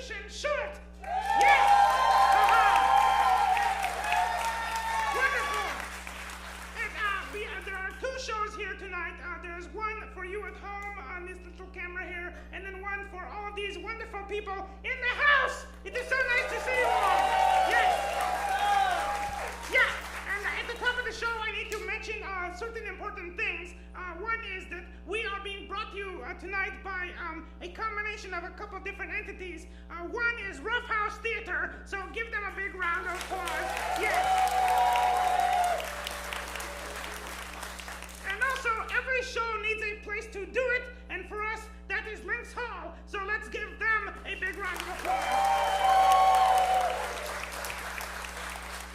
Brutish and short. Yes! Wonderful. And there are two shows here tonight. There's one for you at home on this little camera here, and then one for all of these wonderful people in the house. It is so nice to see you all. Yes. Yeah. And at the top of the show, I need to mention certain important things. One is that we are being brought to you tonight by a combination of a couple different entities. One is Rough House Theater, so give them a big round of applause. Yes. And also, every show needs a place to do it, and for us, that is Lynx Hall. So let's give them a big round of applause.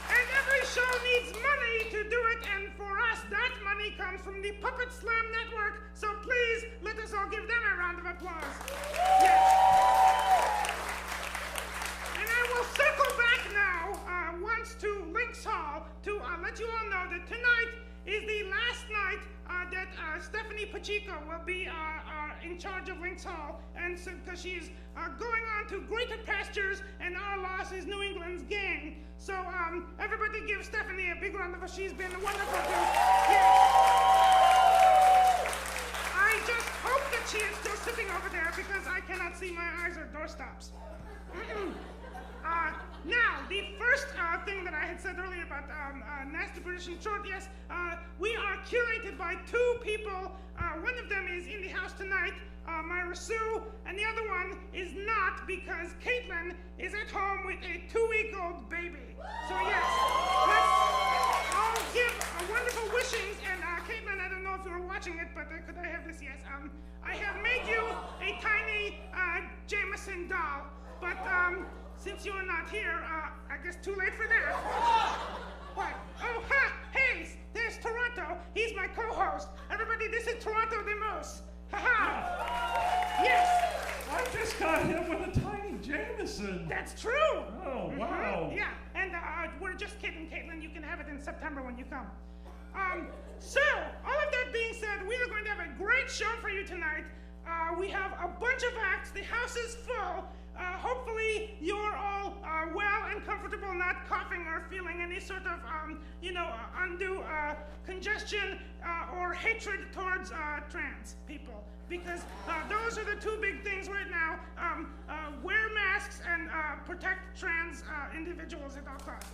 And every show needs money to do it, and for us, that money comes from the Puppet Slam Network. So please, let us all give them a round of applause. Yes. And I will circle back now once to Lynx Hall to let you all know that tonight is the last night that Stephanie Pacheco will be in charge of Lynx Hall, and so because she's going on to greater pastures, and our loss is New England's gain. So everybody give Stephanie a big round of applause. She's been wonderful too. Yes. I just hope that she is still sitting over there because I cannot see my eyes or doorstops. Now, the first thing that I had said earlier about Nasty British and Short, yes, we are curated by two people. One of them is in the house tonight, Myra Sue, and the other one is not because Caitlin is at home with a 2-week-old baby. So yes, let's all give wonderful wishings. And Caitlin, I don't know if you were watching it, but could I have this? Yes. I have made you a tiny Jameson doll, but since you're not here, I guess too late for that. What? Oh, ha! Hey, there's Toronto. He's my co-host. Everybody, this is Toronto the Moose. Ha-ha! Yes! I just got hit with a tiny Jameson. That's true! Oh, wow. Yeah, and we're just kidding, Caitlin. You can have it in September when you come. So, all of that being said, we are going to have a great show for you tonight. We have a bunch of acts. The house is full. Hopefully you're all well and comfortable, not coughing or feeling any sort of, undue congestion or hatred towards trans people. Because those are the two big things right now. Wear masks and protect trans individuals at all costs.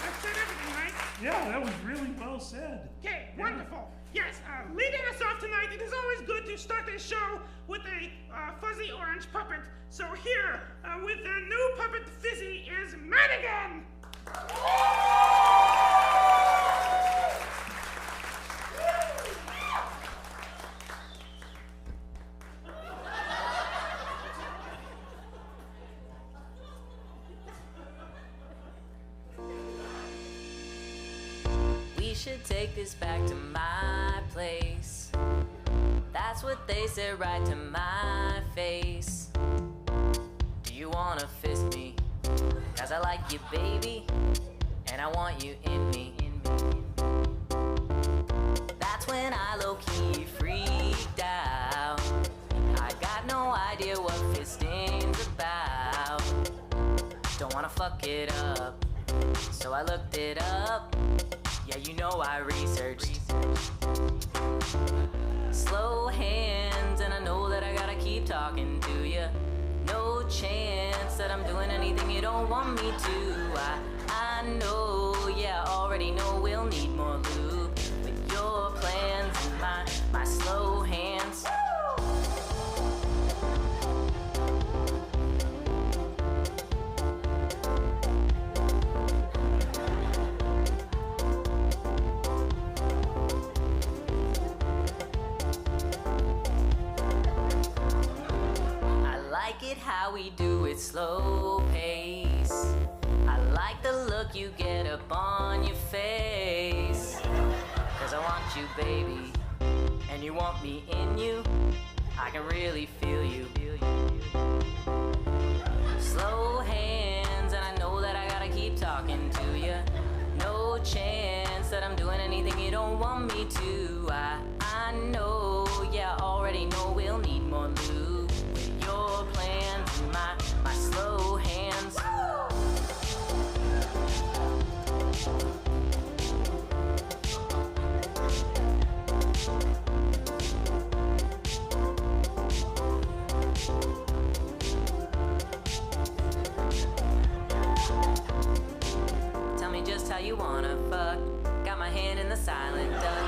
I've said everything, right? Yeah, that was really well said. Okay, wonderful. Yes, leading us off tonight, it is always good to start a show with a fuzzy orange puppet. So here, with their new puppet Fizzy, is Mannequin! We should take this back to my place. That's what they said right to my face. Do you wanna fist me? 'Cause I like you, baby, and I want you in me. That's when I low-key freaked out. I got no idea what fisting's about. Don't wanna fuck it up, so I looked it up. Yeah, you know I researched. Slow hands, and I know that I gotta keep talking to you. No chance that I'm doing anything you don't want me to. I know, yeah, already know we'll need more lube. With your plans and my slow hands. How we do it slow pace. I like the look you get up on your face. 'Cause I want you, baby, and you want me in you. I can really feel you. Slow hands, and I know that I gotta keep talking to you. No chance that I'm doing anything you don't want me to. I know, yeah. yeah, I already know we'll need more lube. With your plans and my slow hands. Tell me just how you wanna fuck. Got my hand in the silent duck.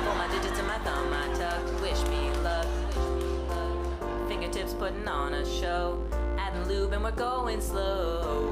Pull my digits in my thumb, I tuck. Wish me luck. Fingertips putting on a show. Adding lube and we're going slow.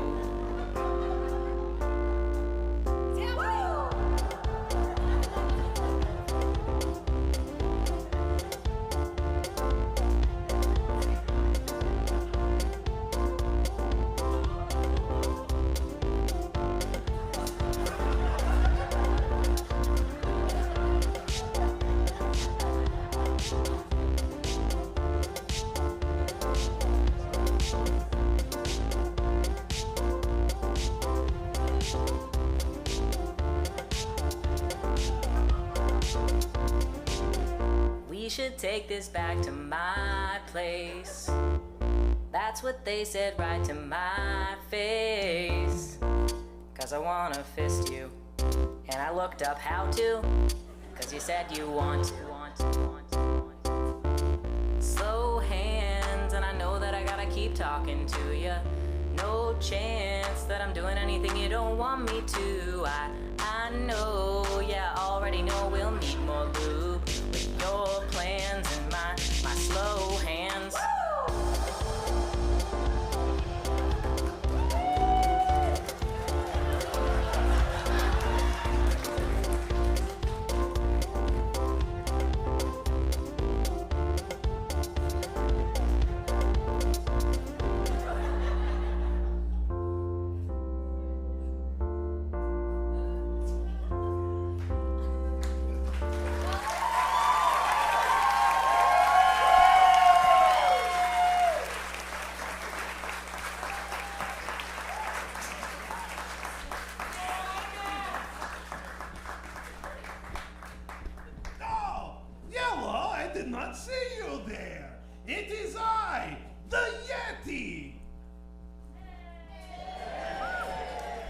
Should take this back to my place. That's what they said right to my face. Cause I wanna fist you. And I looked up how to. Cause you said you want to. Slow hands, and I know that I gotta keep talking to you. No chance that I'm doing anything you don't want me to. I know, yeah, I already know we'll need more lube. With your plans and my slow hands. See you there. It is I, the Yeti.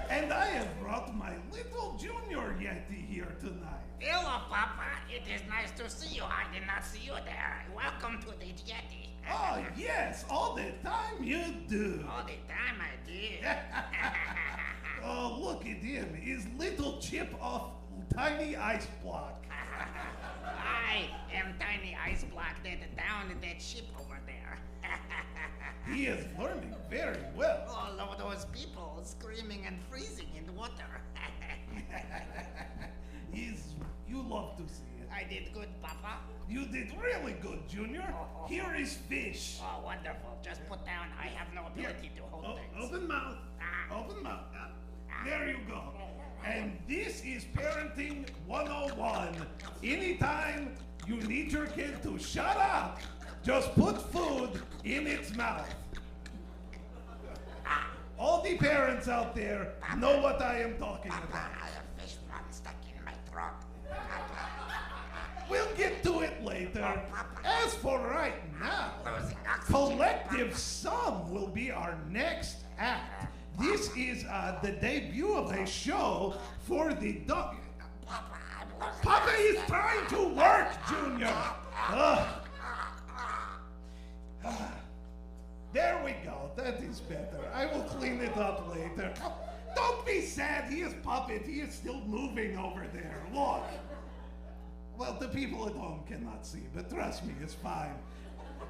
And I have brought my little junior Yeti here tonight. Hello, Papa. It is nice to see you. I did not see you there. Welcome to the Yeti. Oh, yes. All the time you do. All the time I did. Oh, look at him. His little chip of tiny ice block. I am Tiny Ice Block that down that ship over there. He is learning very well. All of those people screaming and freezing in the water. You love to see it. I did good, Papa. You did really good, Junior. Here is fish. Oh, wonderful. Just put down. I have no ability to hold things. Open mouth. Open mouth. There you go. And this is Parenting 101. Anytime you need your kid to shut up, just put food in its mouth. All the parents out there know what I am talking Papa, about. I have fish rod stuck in my throat. We'll get to it later. As for right now, Losing oxygen. Collective Sum will be our next act. This is the debut of a show for the dog. Papa is trying to work, Junior. There we go. That is better. I will clean it up later. Don't be sad. He is puppet. He is still moving over there. Look. Well, the people at home cannot see, but trust me, it's fine.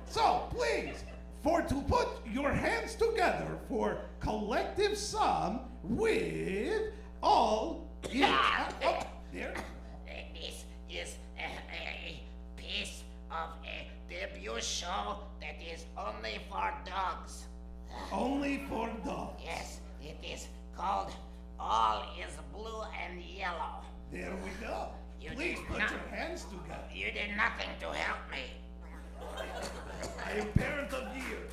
So, please, to put your hands together for Collective Sum with all there. This is a piece of a debut show that is only for dogs. Only for dogs. Yes, it is called All is Blue and Yellow. There we go. Please put your hands together. You did nothing to help me. I am parent of year.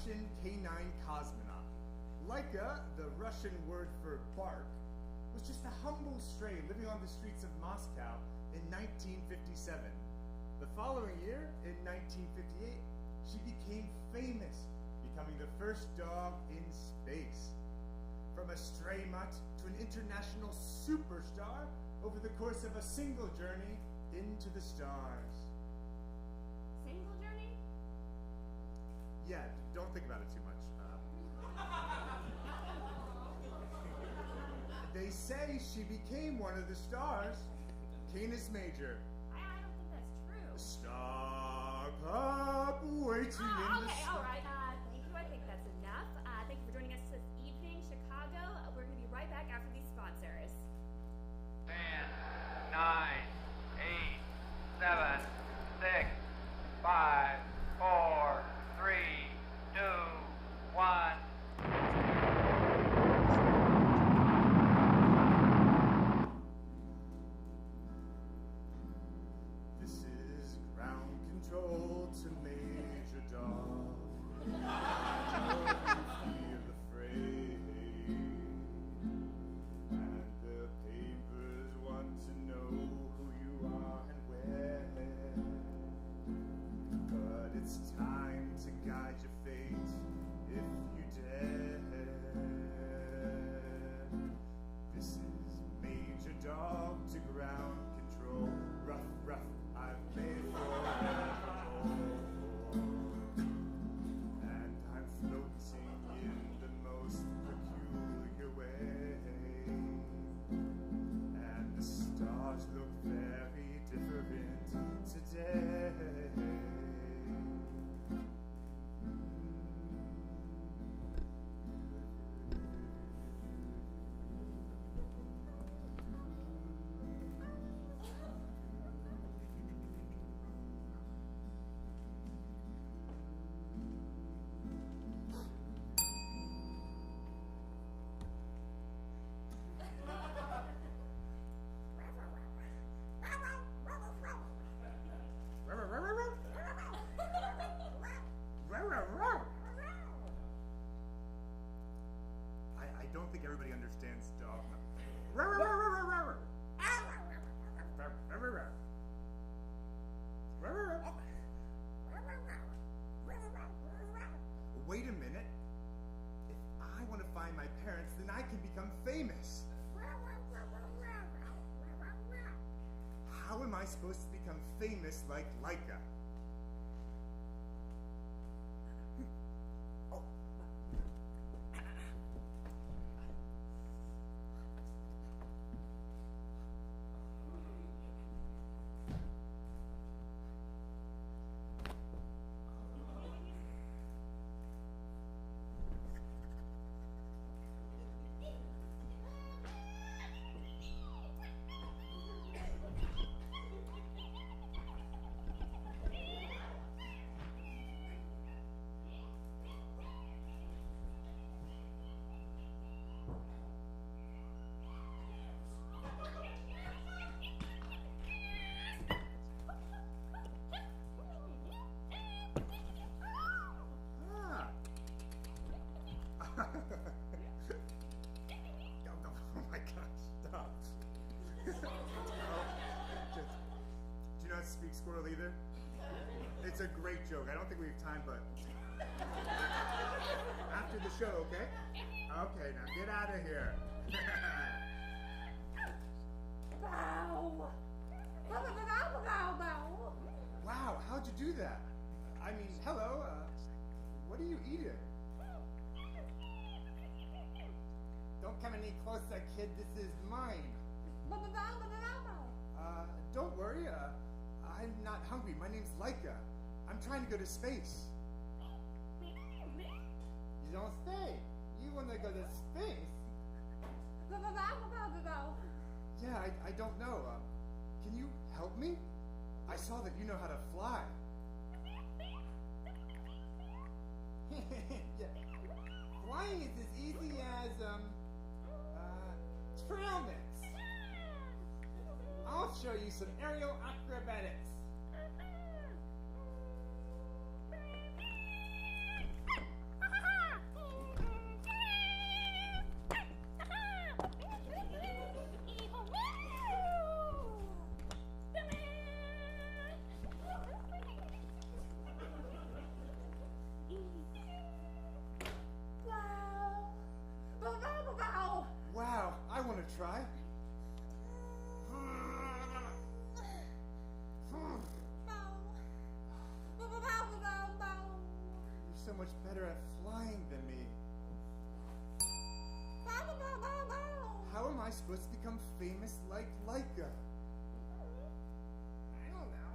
Russian canine cosmonaut. Laika, the Russian word for bark, was just a humble stray living on the streets of Moscow in 1957. The following year, in 1958, she became famous, becoming the first dog in space. From a stray mutt to an international superstar over the course of a single journey into the stars. Single journey? Yeah, don't think about it too much. They say she became one of the stars. Canis Major. I don't think that's true. Star Cup waiting in the Okay, sky. all right. Thank you. I think that's enough. Thank you for joining us this evening, Chicago. We're going to be right back after these sponsors. 10, 9, 8, 7, 6, 5, 4, 3, 2, 1. This is ground control to Major Dog. Don't feel afraid. And the papers want to know who you are and where. But it's time to guide your fate if you dare. This is Major Dog to ground control. Rough, rough, I've made forevermore. And I'm floating in the most peculiar way. And the stars look very different today. I don't think everybody understands dog. Wait a minute. If I want to find my parents, then I can become famous. How am I supposed to become famous like Laika? Oh my gosh, stop. Do you not speak squirrel either? It's a great joke. I don't think we have time, but after the show, okay? Okay, now get out of here. Wow, how'd you do that? I mean, hello, what are you eating? Don't come any closer, kid. This is mine. Don't worry. I'm not hungry. My name's Laika. I'm trying to go to space. You don't say. You want to go to space? Yeah, I don't know. Can you help me? I saw that you know how to fly. Yeah. Flying is as easy as, trail mix. I'll show you some aerial acrobatics. You're so much better at flying than me. How am I supposed to become famous like Laika? I don't know.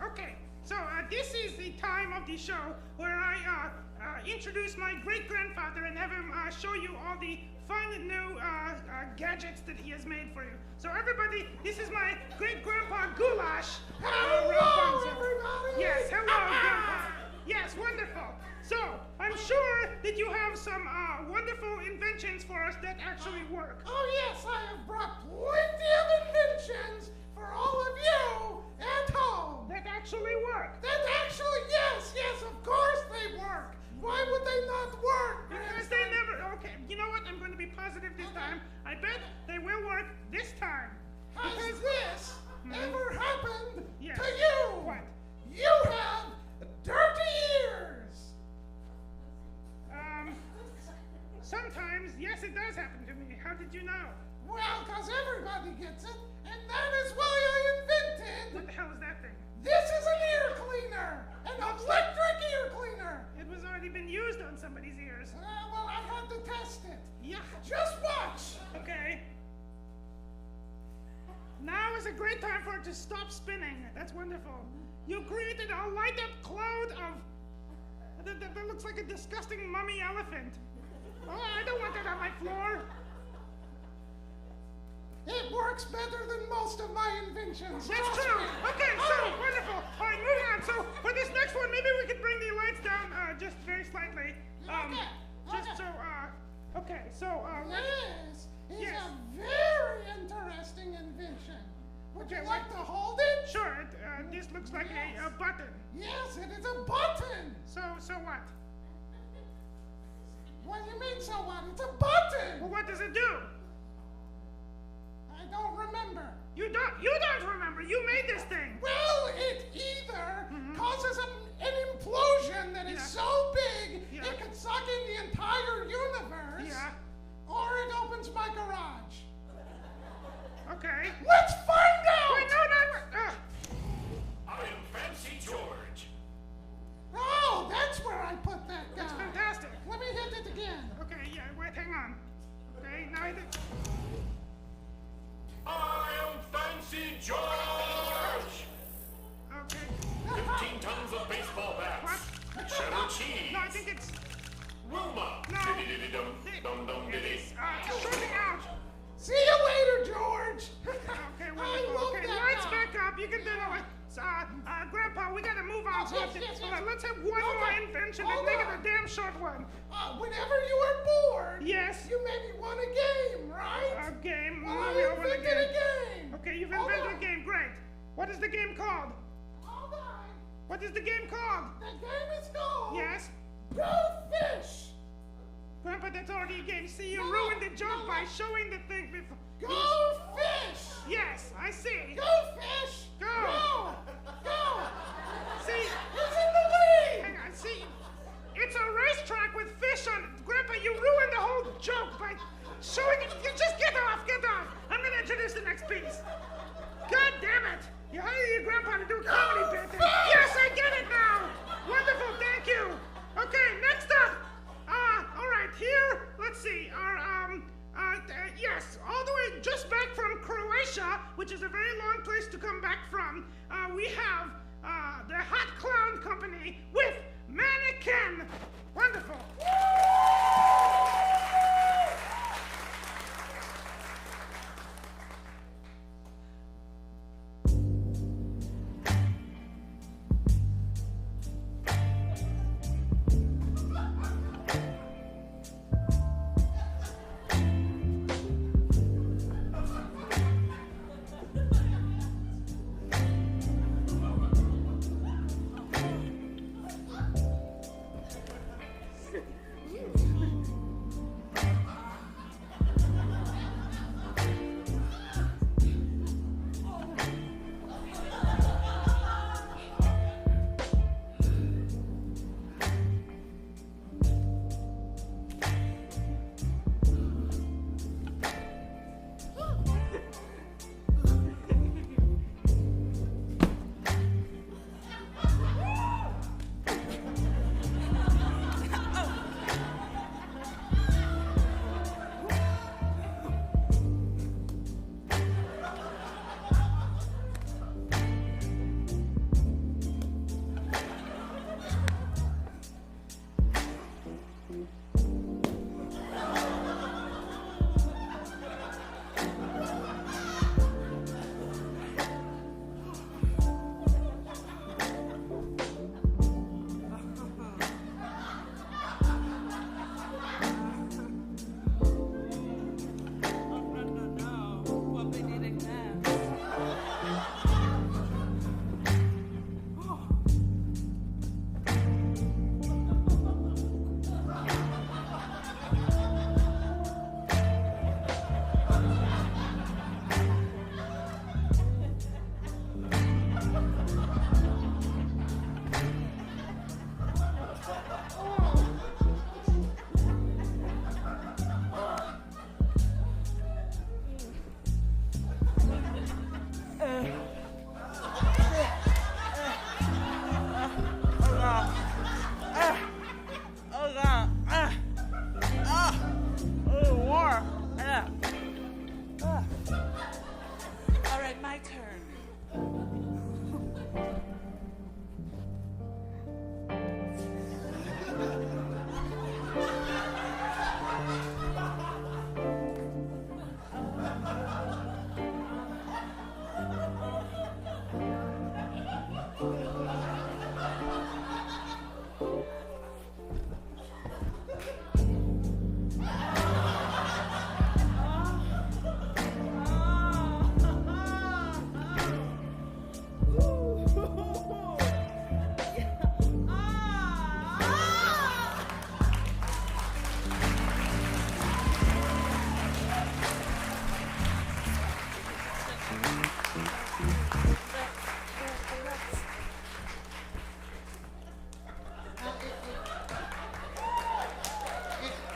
Okay, so this is the time of the show where I introduce my great-grandfather and have him show you all the fun new gadgets that he has made for you. So everybody, this is my great-grandpa Goulash. Hello, everybody! Yes, hello, Grandpa. Yes, wonderful. So, I'm sure that you have some wonderful inventions for us that actually work. Oh yes, I have brought plenty of inventions for all of you at home. That actually work. That actually, yes, of course they work. Why would they not work? Because they never. Okay, you know what? I'm going to be positive this time. I bet they will work this time. Has Because- this ever happened Yes. to you? What? You have dirty ears. Sometimes, yes, it does happen to me. How did you know? Well, because everybody gets it, and that is why I invented. What the hell is that thing? This is an ear cleaner, an electric ear cleaner. It was already been used on somebody's ears. Well, I had to test it. Yeah. Just watch. Okay. Now is a great time for it to stop spinning. That's wonderful. You created a light-up cloud of... That looks like a disgusting mummy elephant. Oh, I don't want that on my floor. It works better than most of my inventions. That's trust true. me. Okay, so wonderful. All right, moving on. So for this next one, maybe we could bring the lights down just very slightly. Just so. Okay. So. This is Yes. a very interesting invention. Would you Okay, like to hold it? Sure. This looks like a button. Yes, it is a button. So what? What do you mean, so what? It's a button. Well, what does it do? I don't remember. You don't remember. You made this thing. Well, it either causes an implosion that is Yeah. so big Yeah. it could suck in the entire universe, Yeah. or it opens my garage. Okay. Let's find out! Wait, no. I am Fancy George. Oh, that's where I put that guy. That's fantastic. Let me hit it again. Okay. Yeah. Wait. Hang on. Okay. Now I think. I am Fancy George. Okay. 15 tons of baseball bats. What? Cheddar cheese. No, I think it's. Wilma. No. Diddy-diddy-dum. Dum-dum-diddy. It's shorting out. See you later, George. Okay, I wonderful. love Okay, that lights guy. back up. You can do it. Grandpa, we gotta move on. Yes, yes. Let's have one more invention and Hold make on. it a damn short one. Whenever you are bored, Yes. you maybe want a game, right? A game. Well, We I all want a invented a game. game. Okay, you've Hold invented on. a game. Great. What is the game called? Hold on. What is the game called? The game is called Yes. Go Fish. Grandpa, that's already a game. See, you No, ruined the joke no. by showing the thing before. Go Fish. Yes, I see. Go Fish. Go. Go. Go. See, Who's in the lead? hang on. See, it's a racetrack with fish on it. Grandpa, you ruined the whole joke by showing it. You just get off. I'm gonna introduce the next piece. God damn it! You hire your grandpa to do a comedy bit. and- Yes, I get it now. Wonderful, thank you. Okay, next up. All right, here. Let's see. Yes, all the way just back from Croatia, which is a very long place to come back from. We have the Hot Clown Company with Mannequin. Wonderful. my turn.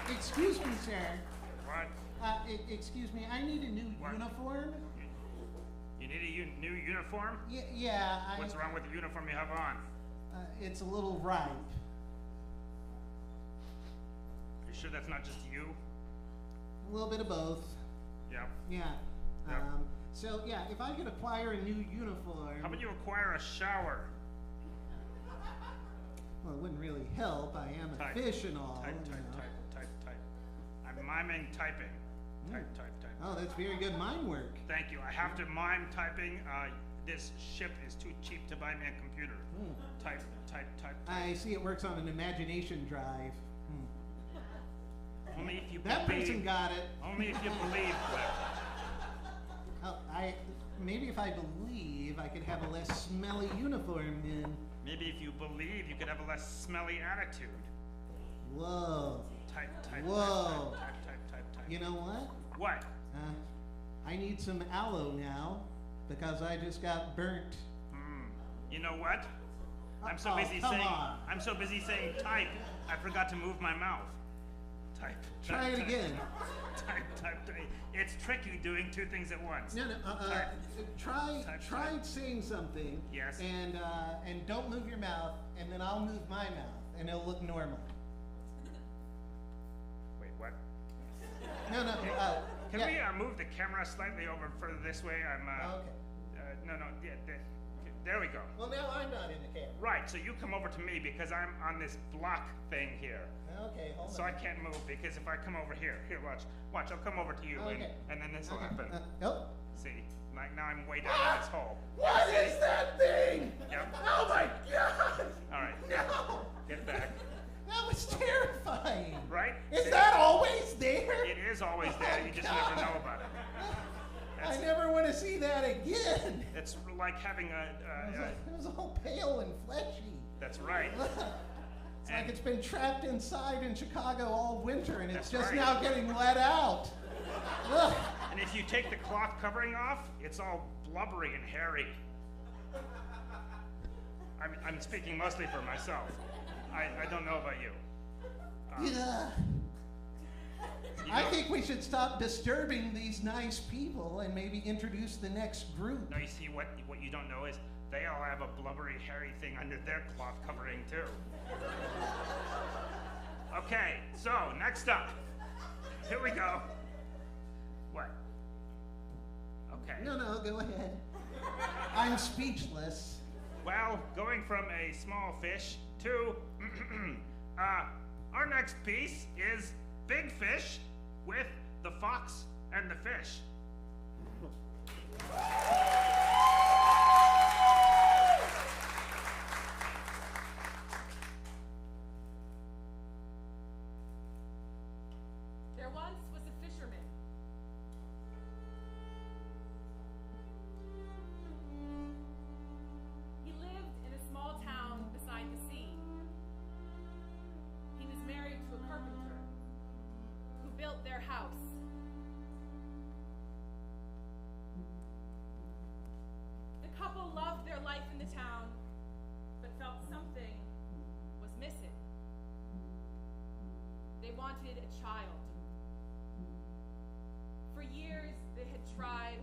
Excuse me, sir. What? Excuse me, I need a new uniform. You need a new uniform? Yeah, What's wrong with the uniform you have on? It's a little ripe. You sure that's not just you? A little bit of both. Yep. Yeah. Yep. So, yeah, if I could acquire a new uniform... How about you acquire a shower? Well, it wouldn't really help. I am a Type. fish and all. Type. I'm miming typing. Type. Oh, that's very good mime work. Thank you. I have to mime typing. This ship is too cheap to buy me a computer. Type. I see it works on an imagination drive. Only if you That believe. person got it. Only if you believe, Cliff. Oh, maybe if I believe, I could have a less smelly uniform then. Maybe if you believe, you could have a less smelly attitude. Whoa. Type. Whoa. Type. You know what? What? I need some aloe now because I just got burnt. You know what? I'm so busy saying type. I forgot to move my mouth. Type. Try it again. Type. It's tricky doing two things at once. No. Try Type. saying something. Yes. And don't move your mouth, and then I'll move my mouth, and it'll look normal. Wait, what? No. Can yeah. we move the camera slightly over further this way? I'm. Okay. No. Yeah. There we go. Well, now I'm not in the camera. Right. So you come over to me because I'm on this block thing here. Okay, hold on. So I can't move because if I come over here, watch, I'll come over to you Okay. and then this will happen. Oh. See, like now I'm way down in this hole. What is that thing? Yep. Oh my God! All right. No! Get back. That was terrifying. Right? Is that always there? It is always there. You just never know about it. I never want to see that again. It's like having It was all pale and fleshy. That's right. It's like it's been trapped inside in Chicago all winter, and it's That's just right. now getting let out. Ugh. And if you take the cloth covering off, it's all blubbery and hairy. I'm speaking mostly for myself. I don't know about you. Yeah. I think we should stop disturbing these nice people and maybe introduce the next group. No, you see, what you don't know is they all have a blubbery, hairy thing under their cloth covering, too. Okay, so, next up. Here we go. What? Okay. No, go ahead. I'm speechless. Well, going from a small fish to, our next piece is Big Fish with the Fox and the Fish. There once was a fisherman. He lived in a small town beside the sea. He was married to a carpenter who built their house. The couple loved their life in the town, but felt something was missing. They wanted a child. For years, they had tried,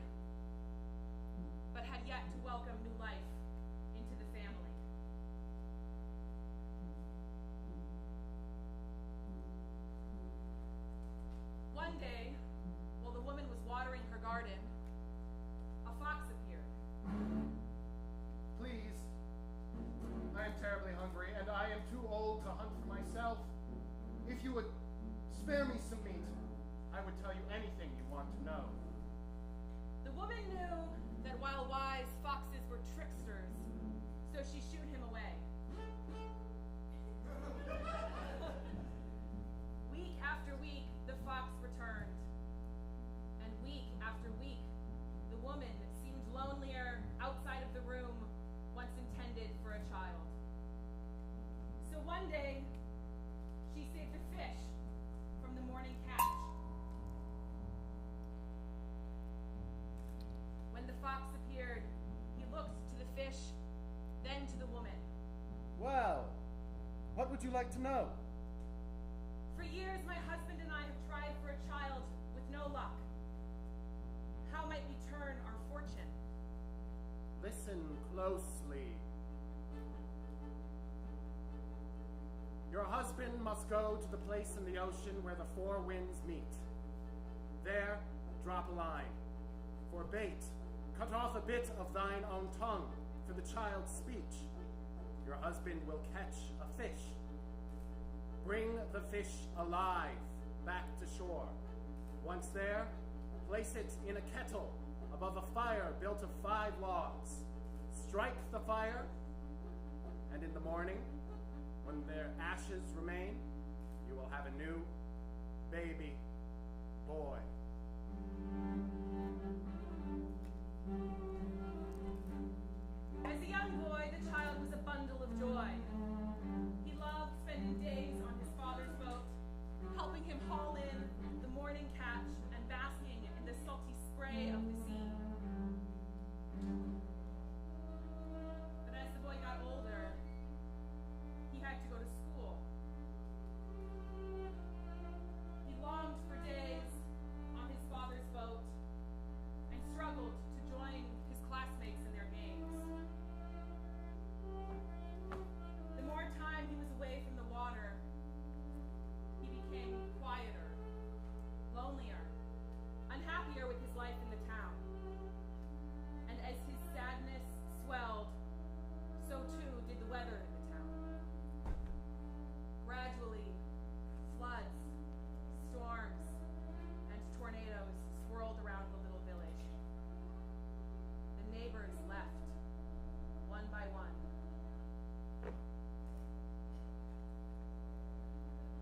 but had yet to welcome new life into the family. One day, while the woman was watering her garden, a fox appeared. terribly hungry, and I am too old to hunt for myself. If you would spare me some meat, I would tell you anything you want to know. The woman knew that while wise, foxes were tricksters, so she shooed him away. Week after week, the fox returned. And week after week, the woman seemed lonelier outside of the room once intended for a child. So one day, she saved a fish from the morning catch. When the fox appeared, he looked to the fish, then to the woman. Well, what would you like to know? For years, my husband and I have tried for a child with no luck. How might we turn our fortune? Listen closely. Your husband must go to the place in the ocean where the four winds meet. There, drop a line. For bait, cut off a bit of thine own tongue for the child's speech. Your husband will catch a fish. Bring the fish alive back to shore. Once there, place it in a kettle above a fire built of 5 logs. Strike the fire, and in the morning, when their ashes remain, you will have a new baby boy. As a young boy, the child was a bundle of joy. He loved spending days on his father's boat, helping him haul in the morning catch and basking in the salty spray of the sea. But as the boy got older, he had to go to school. He longed for days on his father's boat and struggled to join his classmates in their games. The more time he was away from the water, he became quieter, lonelier, unhappier with his life in the town. And as his sadness swelled, so too did the weather in the town. Gradually, floods, storms, and tornadoes swirled around the little village. The neighbors left, one by one.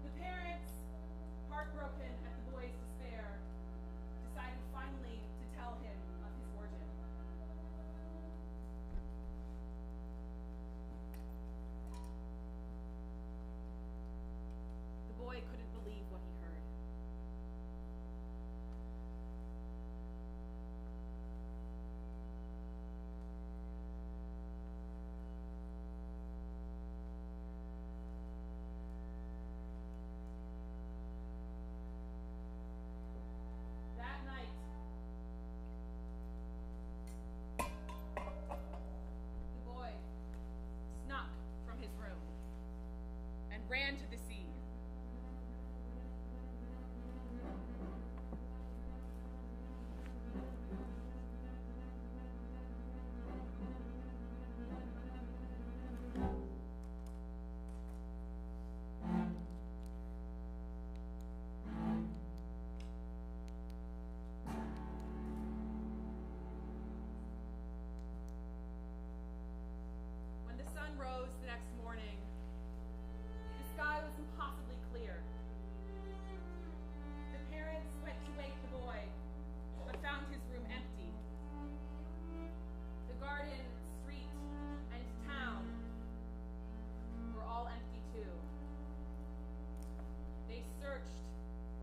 The parents, heartbroken at the boy's despair, decided finally to tell him of his origin. The boy couldn't believe what he heard. That night, the boy snuck from his room and ran to the sea. When the sun rose the next morning, the sky was impossibly clear. The parents went to wake the boy, but found his room empty. The garden, street, and town were all empty too. They searched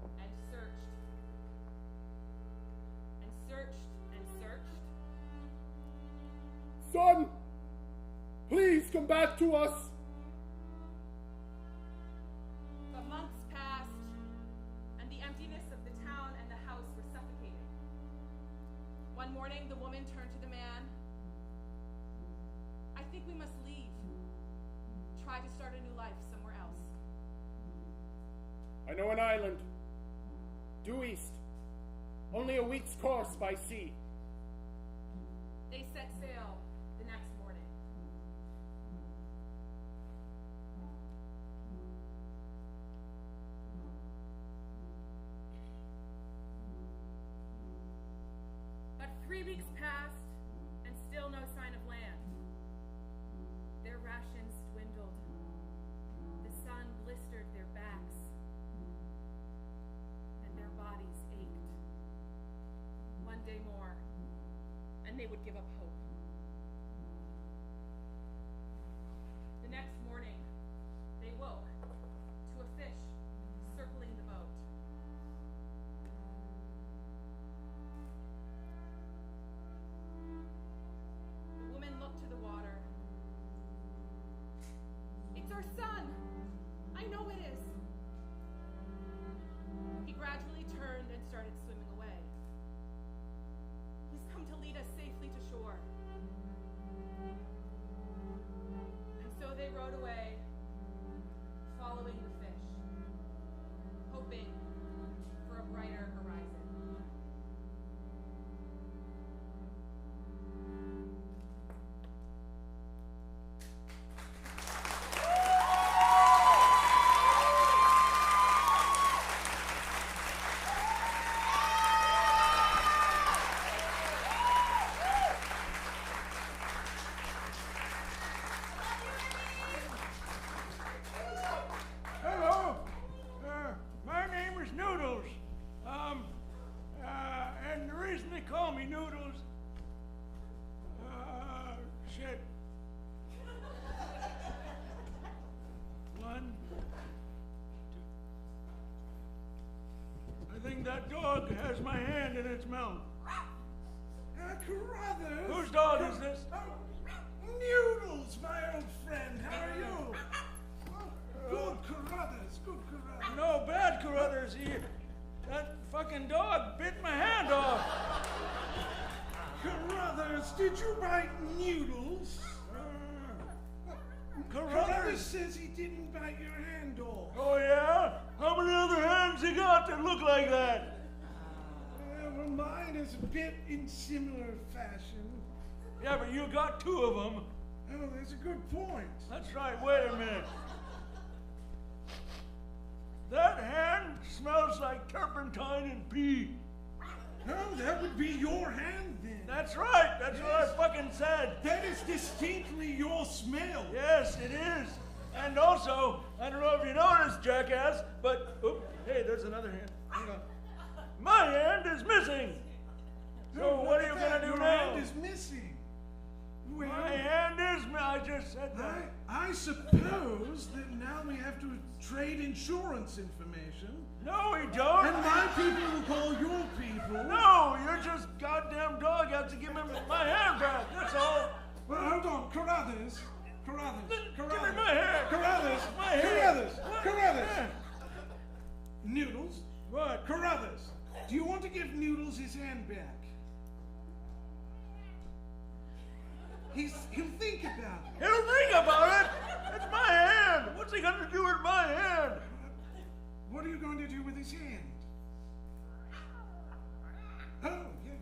and searched and searched and searched. Son, please come back to us. But months passed, and the emptiness of the town and the house were suffocating. One morning, the woman turned to the man. I think we must leave. Try to start a new life somewhere else. I know an island, due east, only a week's course by sea. They set sail the next morning. they would give up hope. The next morning, they woke to a fish circling the boat. The woman looked to the water. It's our son! I know it is! He gradually turned and started swimming away. He's come to lead us safely to shore. And so they rowed away, following the fish, hoping for a brighter horizon. Hello. My name is Noodles. And the reason they call me Noodles, shit. One, two. I think that dog has my hand in its mouth. Carruthers! Whose dog is this? Noodles, my old friend. How are you? Good Carruthers, good Carruthers. No, bad Carruthers. That fucking dog bit my hand off. Carruthers, did you bite Noodles? Carruthers says he didn't bite your hand off. Oh, yeah? How many other hands you got that look like that? Well, mine is a bit in similar fashion. Yeah, but you got two of them. Oh, that's a good point. That's right. Wait a minute. That hand smells like turpentine and pee. Oh, that would be your hand then. That's right. That's what I fucking said. That is distinctly your smell. Yes, it is. And also, I don't know if you noticed, jackass, but hey, there's another hand. Hang on. My hand is missing. So what are you gonna do your now? Your hand is missing. Well, my hand is. I just said that. I suppose that now we have to trade insurance information. No, we don't. And my people will call your people. No, you're just goddamn dog out to give me my hand back. That's all. Well, hold on, Carruthers. Give me my hand. Carruthers. My hand. Carruthers. Noodles. What? Carruthers. Do you want to give Noodles his hand back? He'll think about it. He'll think about it? It's my hand. What's he going to do with my hand? What are you going to do with his hand? Oh, yeah.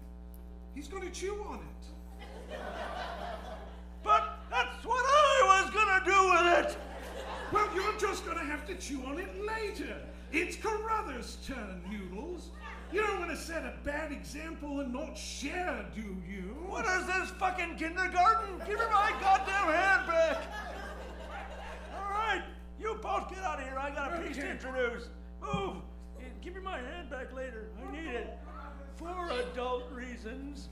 He's going to chew on it. But that's what I was going to do with it. Well, you're just going to have to chew on it later. It's Carruthers' turn, Noodles. You don't want to set a bad example and not share, do you? What is this, fucking kindergarten? Give me my goddamn hand back. All right, you both get out of here. I got a piece to introduce. Move. Give me my hand back later. I need it. For adult reasons.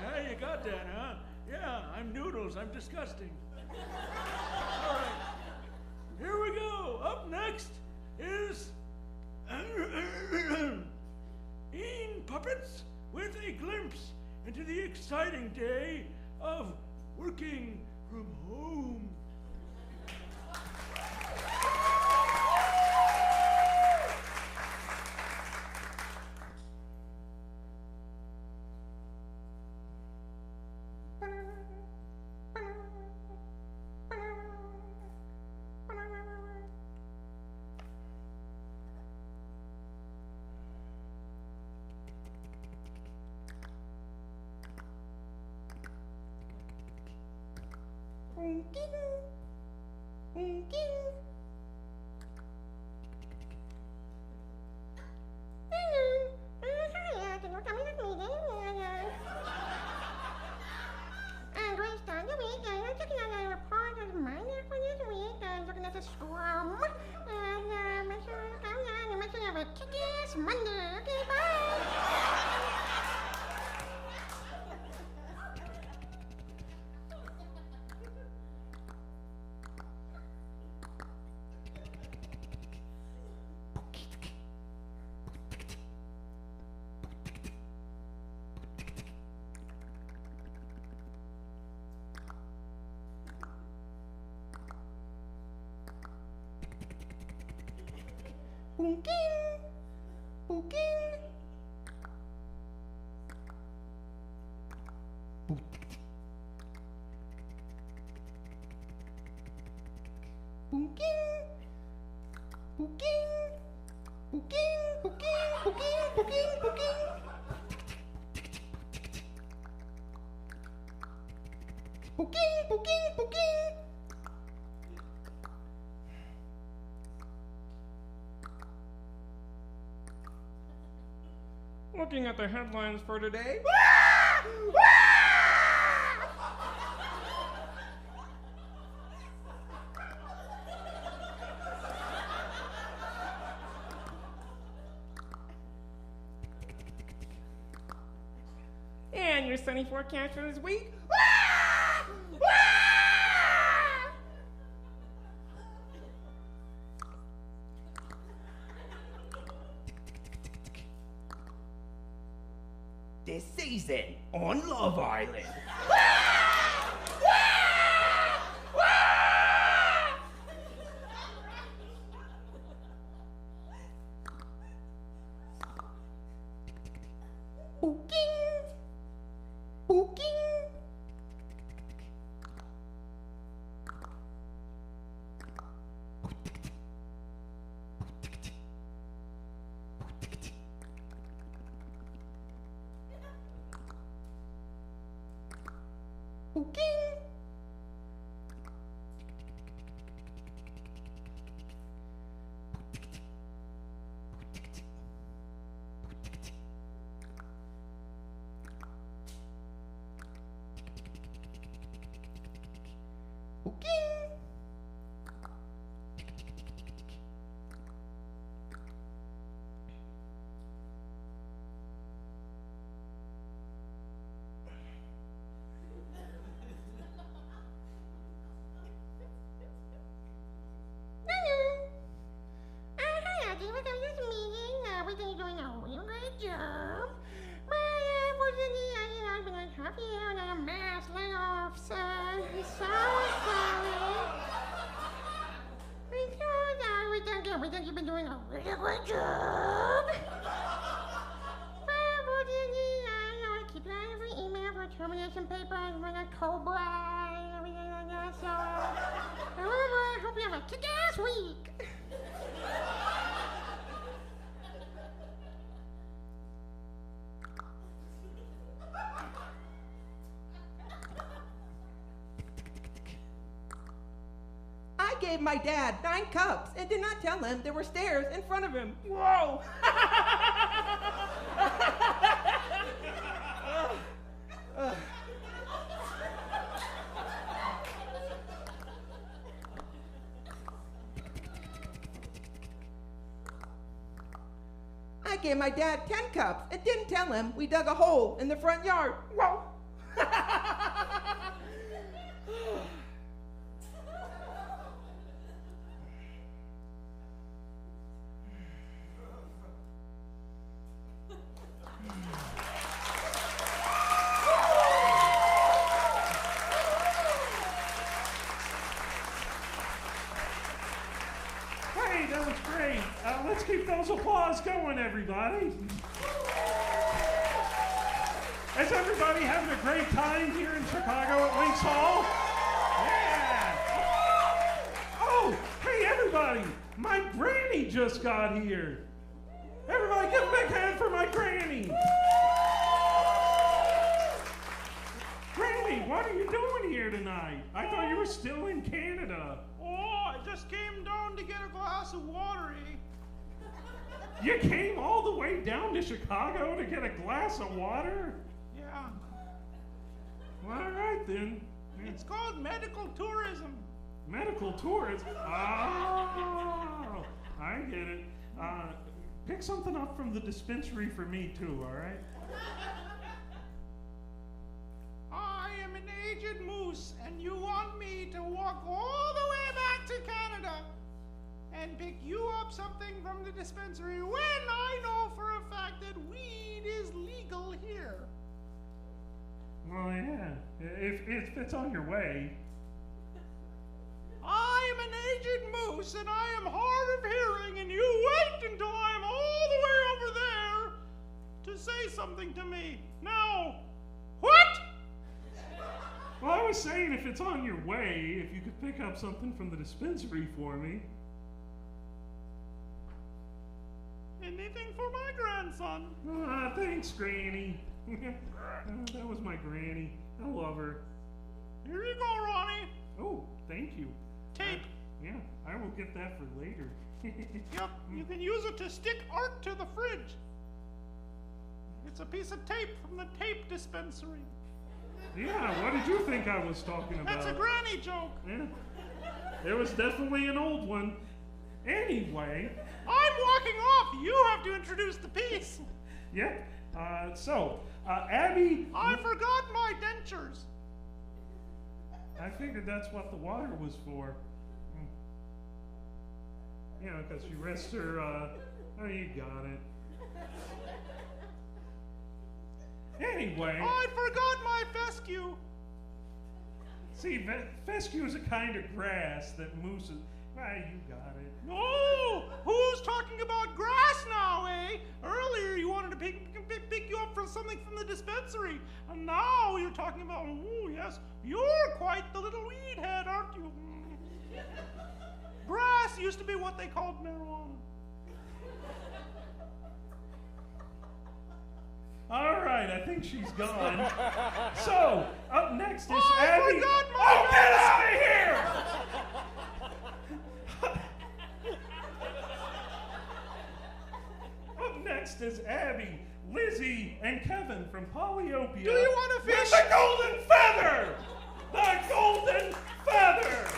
Yeah, you got that, huh? Yeah, I'm Noodles. I'm disgusting. All right, here we go. Up next is Ean Puppets with a glimpse into the exciting day of working from home. Monday. Okay, bye. Bunking. Bunking. Bunking. Bunking. Bunking. Bunking. Bunking. Bunking. Bunking. Bunking. Bunking. Bunking. Looking at the headlines for today. And your sunny forecast for this week. This season on Love Island. Bunking. Bunking. Bunking. Doing a real good job. But unfortunately, I've been unhappy on a mass layoff, so sorry. Because we think you've been doing a really good job. But unfortunately, I keep an eye on my email for termination papers, like a Cobra and everything like that. So, I hope you have a kick-ass week. I gave my dad 9 cups and did not tell him there were stairs in front of him. Whoa! I gave my dad 10 cups and didn't tell him we dug a hole in the front yard. Whoa! Let's keep those applause going, everybody. Is everybody having a great time here in Chicago at Links Hall? Yeah. Oh, hey, everybody. My granny just got here. Everybody give a big hand for my granny. Granny, what are you doing here tonight? I thought you were still in Canada. Oh, I just came down to get a glass of water, eh? You came all the way down to Chicago to get a glass of water? Yeah. Well, all right, then. It's called medical tourism. Medical tourism? Oh, I get it. Pick something up from the dispensary for me, too, all right? I am an aged moose, and you want me to walk all the way back to Canada and pick you up something from the dispensary when I know for a fact that weed is legal here. Well, yeah, if it's on your way. I am an aged moose, and I am hard of hearing, and you wait until I'm all the way over there to say something to me. Now, what? Well, I was saying if it's on your way, if you could pick up something from the dispensary for me. Anything for my grandson. Thanks, Granny. That was my granny. I love her. Here you go, Ronnie. Oh, thank you. Tape. Yeah, I will get that for later. Yep, you can use it to stick art to the fridge. It's a piece of tape from the tape dispensary. Yeah, what did you think I was talking about? That's a granny joke. Yeah, it was definitely an old one. Anyway. I'm walking off. You have to introduce the piece. Yep. Abby. I forgot my dentures. I figured that's what the water was for. You know, because she rests her, oh, you got it. Anyway. I forgot my fescue. See, fescue is a kind of grass that mooses. You got it. No! Who's talking about grass now, eh? Earlier you wanted to pick you up from something from the dispensary. And now you're talking about, oh, yes, you're quite the little weed head, aren't you? Grass used to be what they called marijuana. All right, I think she's gone. So, up next is I Abby. Forgot my Get out of here! Up next is Abby, Lizzie, and Kevin from Polyopia. Do you want to fish? With the golden feather! The golden feather!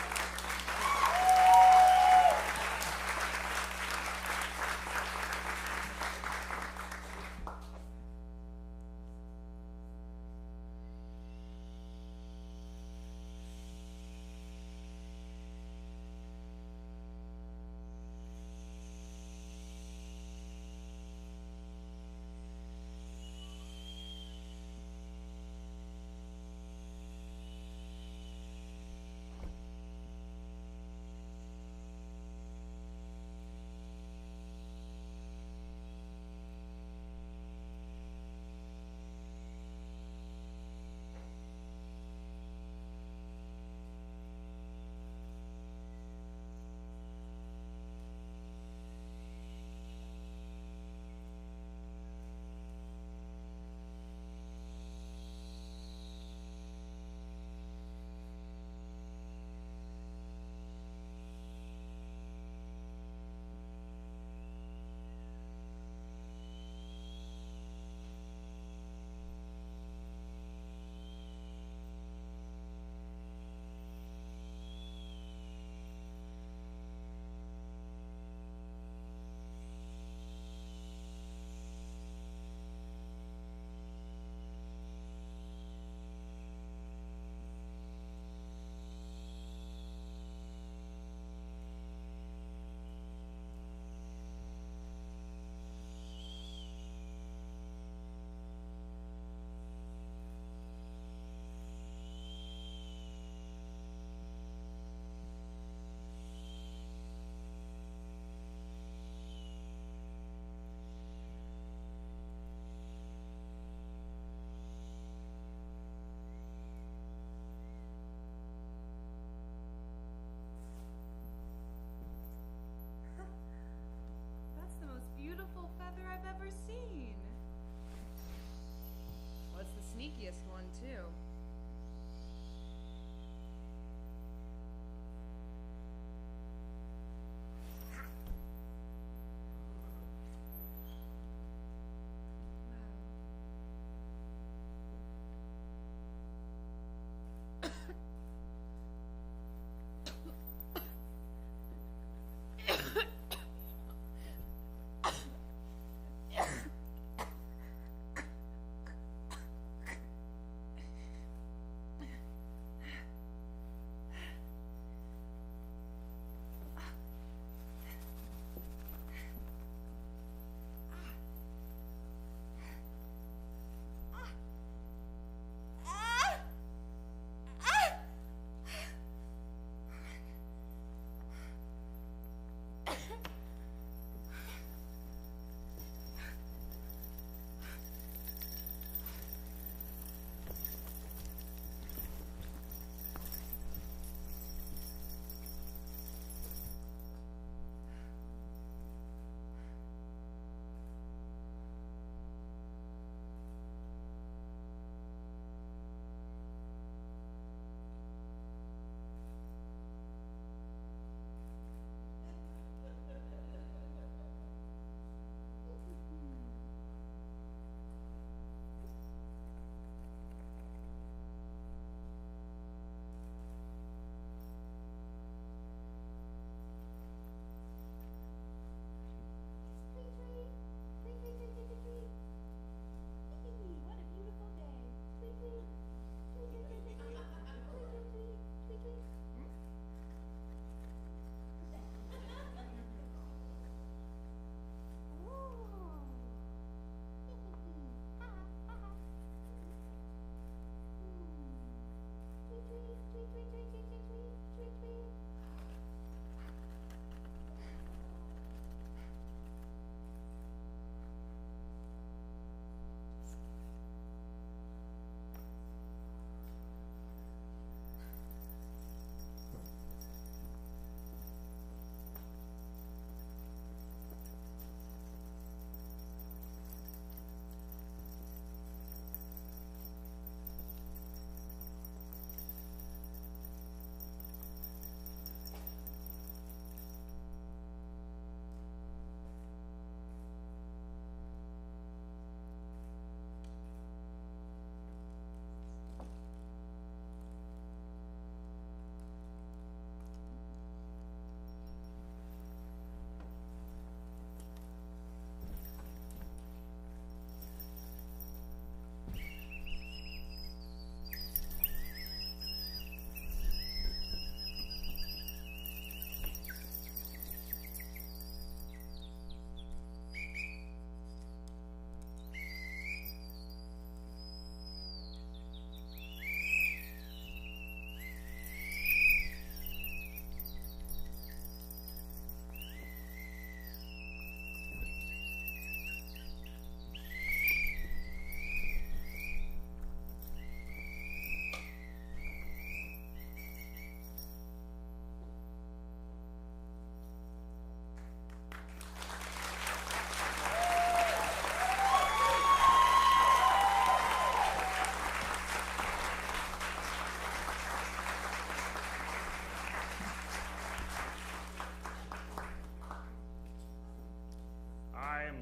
Beautiful feather I've ever seen. What's the sneakiest one, too?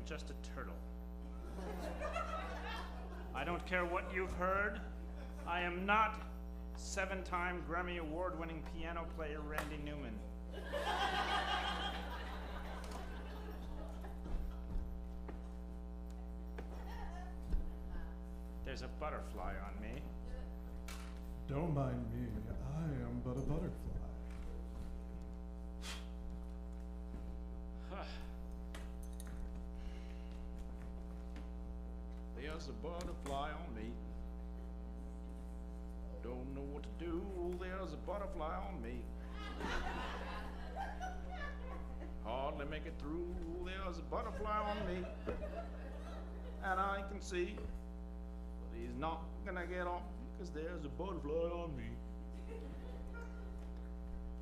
Just a turtle. I don't care what you've heard. I am not 7-time Grammy Award-winning piano player Randy Newman. There's a butterfly on me. Don't mind me. I am but a butterfly. There's a butterfly on me. Don't know what to do. There's a butterfly on me. Hardly make it through. There's a butterfly on me. And I can see, but he's not gonna get on because there's a butterfly on me.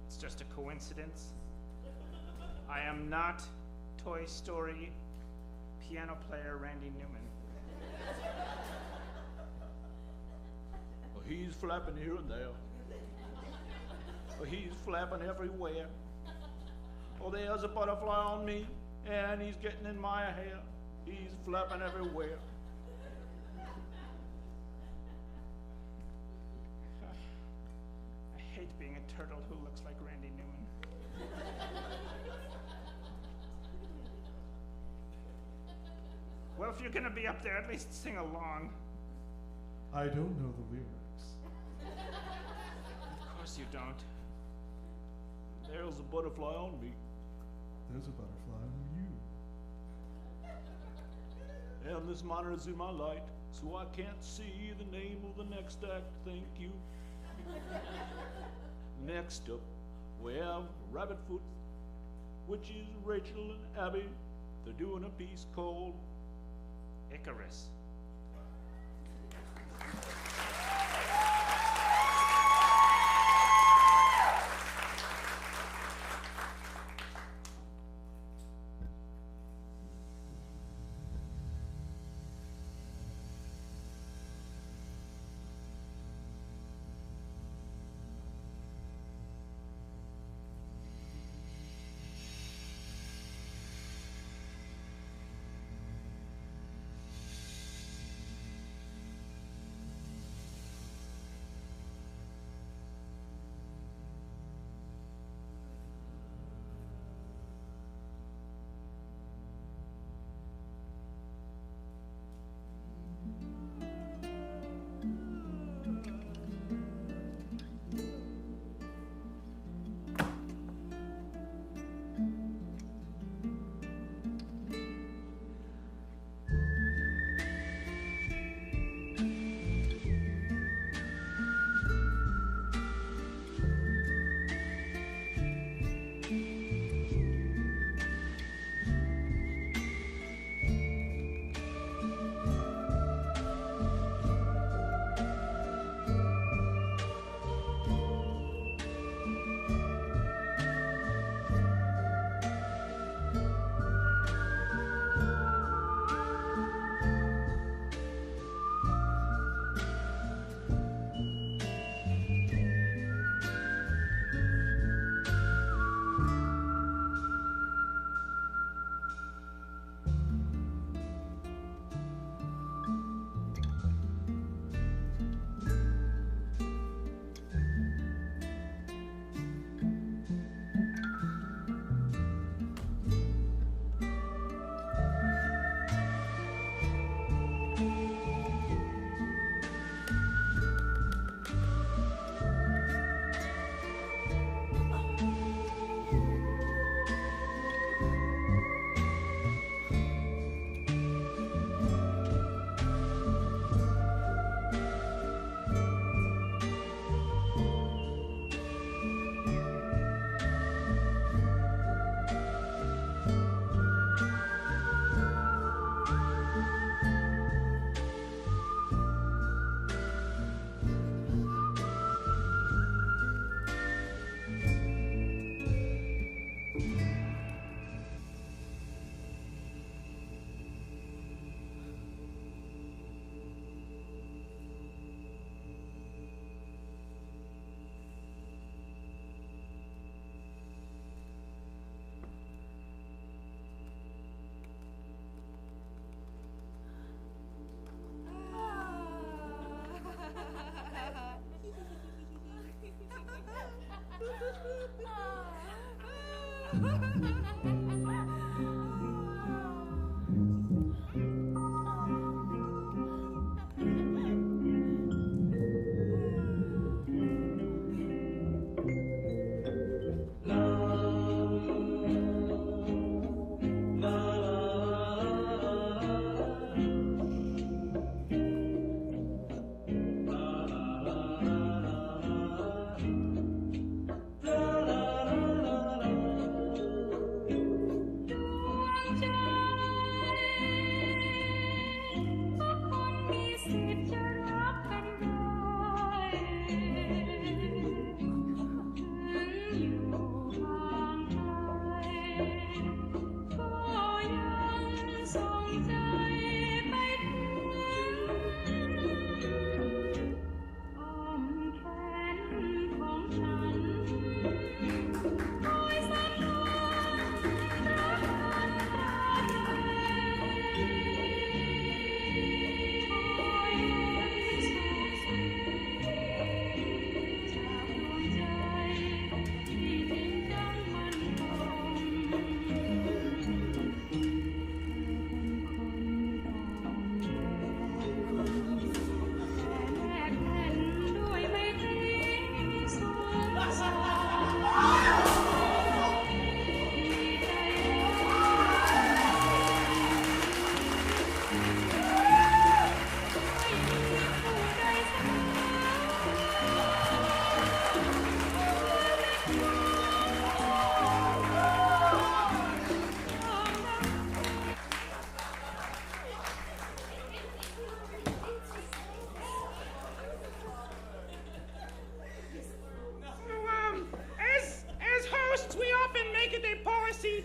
It's just a coincidence. I am not Toy Story piano player Randy Newman. Well, he's flapping here and there. Well, he's flapping everywhere. Oh, there's a butterfly on me, and he's getting in my hair. He's flapping everywhere. I hate being a turtle who looks like Randy Newman. Well, if you're gonna be up there, at least sing along. I don't know the lyrics. Of course you don't. There's a butterfly on me. There's a butterfly on you. And this monitor is in my light, so I can't see the name of the next act. Thank you. Next up, we have Rabbitfoot, which is Rachel and Abby. They're doing a piece called Icarus.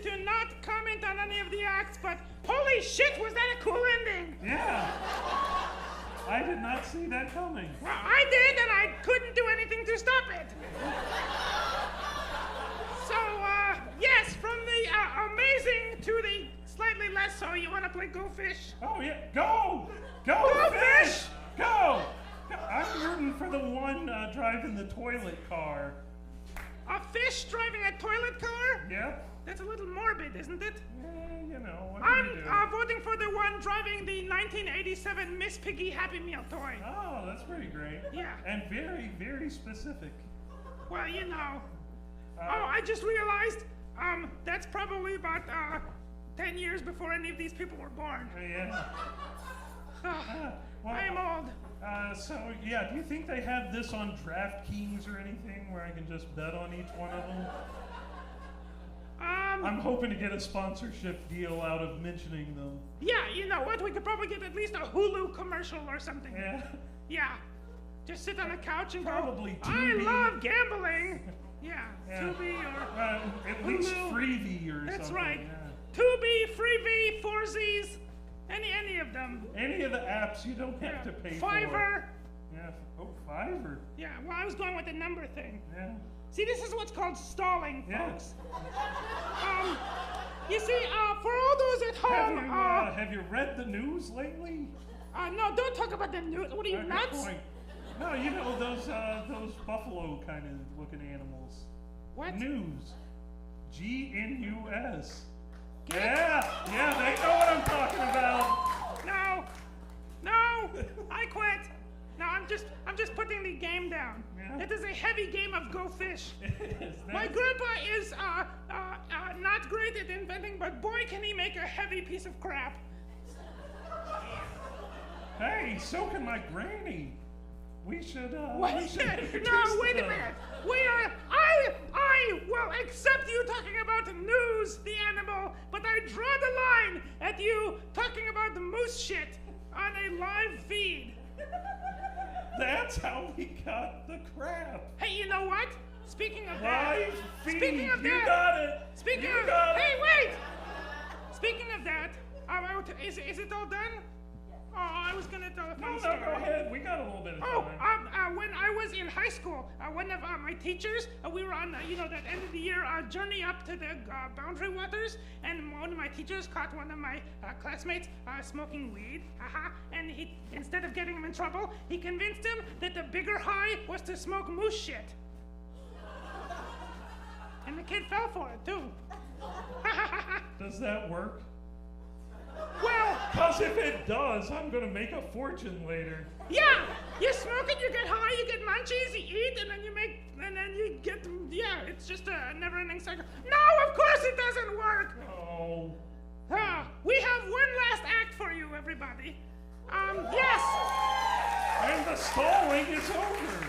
To not comment on any of the acts, but holy shit, was that a cool ending? Yeah. I did not see that coming. Well, I did, and I couldn't do anything to stop it. So, yes, from the amazing to the slightly less so, you want to play Go Fish? Oh, yeah. Go! Go fish! Go! I'm rooting for the one driving the toilet car. A fish driving a toilet car? Yeah. That's a little morbid, isn't it? You know, what I'm can you do? voting for the one driving the 1987 Miss Piggy Happy Meal toy. Oh, that's pretty great. Yeah. And very, very specific. Well, you know. I just realized, that's probably about 10 years before any of these people were born. Yeah. I am old. So, yeah, do you think they have this on DraftKings or anything where I can just bet on each one of them? I'm hoping to get a sponsorship deal out of mentioning them. Yeah, you know what? We could probably get at least a Hulu commercial or something. Yeah. Yeah. Just sit on the couch and Probably go, Tubi. I love gambling. Yeah, Yeah. Tubi or At least Hulu. Freevee or That's something. right. Yeah. Tubi, Freevee, Forzies, any of them. Any of the apps you don't have to pay Fiverr. for. Yeah. Oh, Fiverr. Yeah, well, I was going with the number thing. Yeah. See, this is what's called stalling, Yeah. folks. You see, for all those at home, Have you read the news lately? no, don't talk about the news. What are you, Good nuts? point. No, you know those buffalo kind of looking animals. What? News. GNUS. Yeah, they know what I'm talking about. No, I quit. No, I'm just putting the game down. Yeah. It is a heavy game of Go Fish. Is My grandpa is not great at inventing, but boy, can he make a heavy piece of crap. Hey, so can my granny. We should, Wait, we should no, introduce wait a them. minute. I will accept you talking about the news, the animal, but I draw the line at you talking about the moose shit on a live feed. That's how we got the crap. Hey, you know what? Speaking of that. Live feed. Speaking of You that. got it. Speaking You of. got it. Hey, wait. Speaking of that, is it all done? Oh, I was gonna tell a funny story. No, go ahead. We got a little bit of Oh, time. when I was in high school, one of my teachers, we were on, that end of the year journey up to the Boundary Waters, and one of my teachers caught one of my classmates smoking weed. And he, instead of getting him in trouble, he convinced him that the bigger high was to smoke moose shit. And the kid fell for it, too. Does that work? Well... Because if it does, I'm going to make a fortune later. Yeah! You smoke it, you get high, you get munchies, you eat, and then you get... Yeah, it's just a never-ending cycle. No, of course it doesn't work! Oh. We have one last act for you, everybody. Yes! And the stalling is over.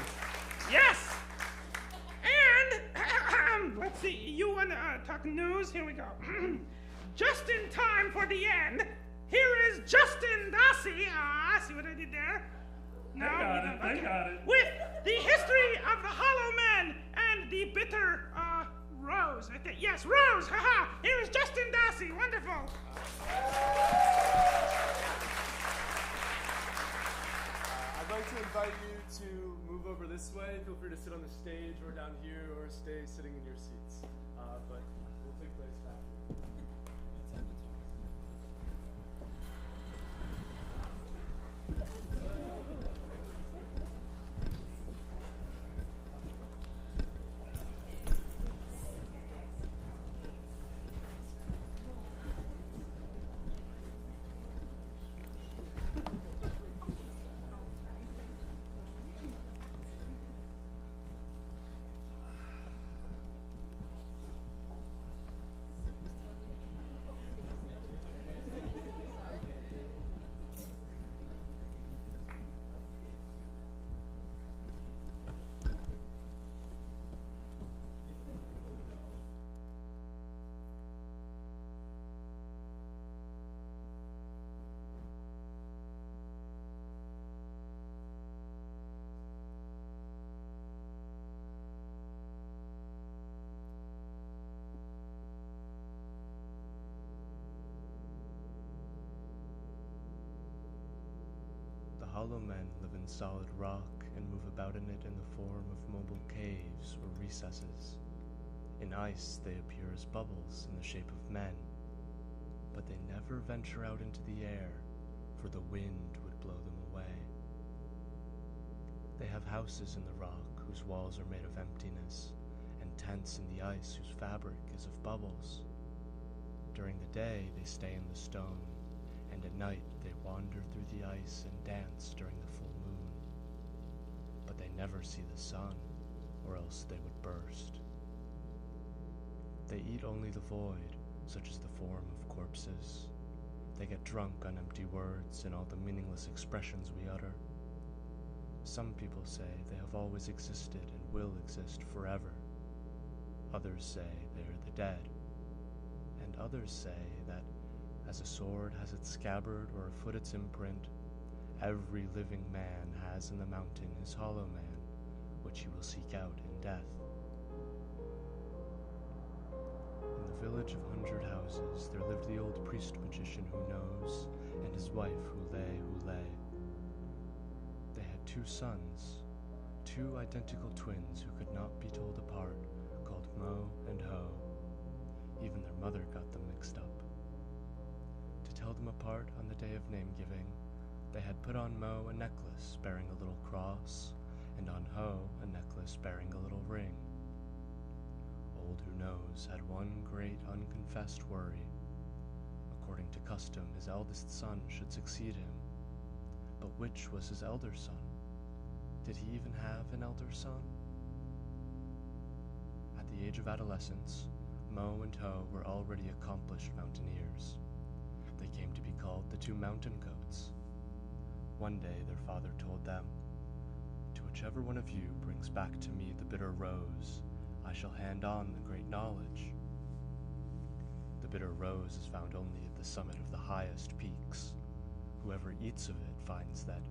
Yes! And, let's see, you want to talk news? Here we go. Just in time for the end, here is Justin Dossie. See what I did there? No, I got it. With the history of the Hollow Men and the bitter, Rose. I think, yes, Rose, haha. Here is Justin Dossie, wonderful. I'd like to invite you to move over this way. Feel free to sit on the stage or down here or stay sitting in your seats. But we'll take place back here. Hollow men live in solid rock and move about in it in the form of mobile caves or recesses. In ice, they appear as bubbles in the shape of men, but they never venture out into the air, for the wind would blow them away. They have houses in the rock whose walls are made of emptiness, and tents in the ice whose fabric is of bubbles. During the day, they stay in the stone, and at night they wander through the ice and dance during the full moon. But they never see the sun, or else they would burst. They eat only the void, such as the form of corpses. They get drunk on empty words and all the meaningless expressions we utter. Some people say they have always existed and will exist forever. Others say they are the dead. And others say that as a sword has its scabbard or a foot its imprint, every living man has in the mountain his hollow man, which he will seek out in death. In the village of 100 Houses, there lived the old priest magician who knows, and his wife who lay. They had 2 sons, 2 identical twins who could not be told apart, called Mo and Ho. Even their mother got them mixed up. To tell them apart on the day of name-giving, they had put on Mo a necklace bearing a little cross, and on Ho a necklace bearing a little ring. Old Who Knows had one great unconfessed worry. According to custom, his eldest son should succeed him. But which was his elder son? Did he even have an elder son? At the age of adolescence, Mo and Ho were already accomplished mountaineers. They came to be called the 2 mountain goats. One day their father told them, "To whichever one of you brings back to me the bitter rose, I shall hand on the great knowledge." The bitter rose is found only at the summit of the highest peaks. Whoever eats of it finds that